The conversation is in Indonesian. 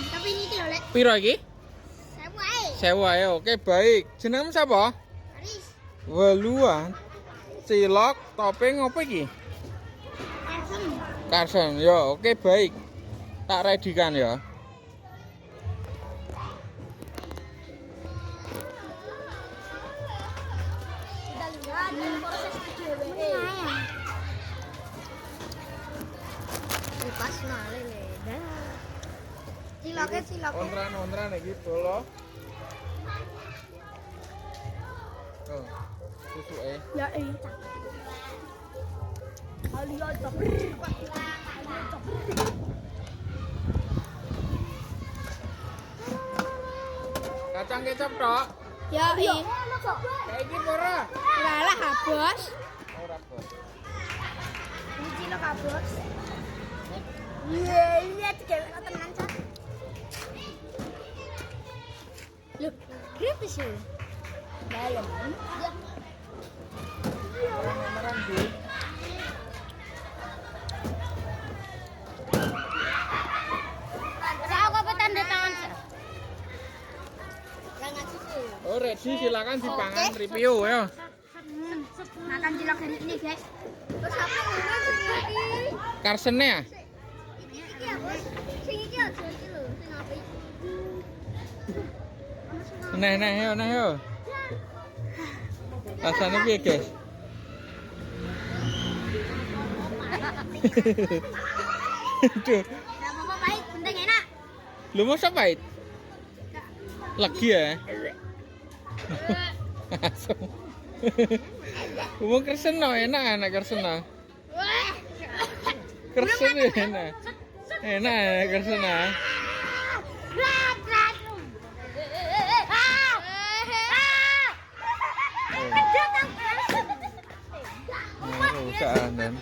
Tapi ini tuh lek. Piro iki? Sewu ae. Sewa ya. Oke, baik. Jenengmu sapa? Aris. Weluan. Cilok, topping apa iki? Asem. Karsen. Ya, oke baik. Tak ready kan ya. Kita lihat proses DWE. Pas male le. Ciloknya. Ontran gitu loh. Oh, susuke. Ya kali aja. Kacang kecap tok. Ya Kayak iki ora? Lalah habos. Ora, Bos. Ini cilok habos. Iya digawe tenan cak. Loh, gratis ya? Dalam. Merang di. Saya kok tanda tangan sih. Oh, ready silakan dipangan review ya. Makan cilok hari ini, guys. Terus apa lagi? Karsene ya? Iki ya, Bos. Sing iki aja iki lho, sing apik. Nah yo. Rasanya piye, guys? Aduh, Enggak apa-apa pahit, penting enak. lu mau pahit? Lagi ya? Langsung. Mau kersen no, enak kersen no. Kersen ya enak. Enak kersen no. Rusak dan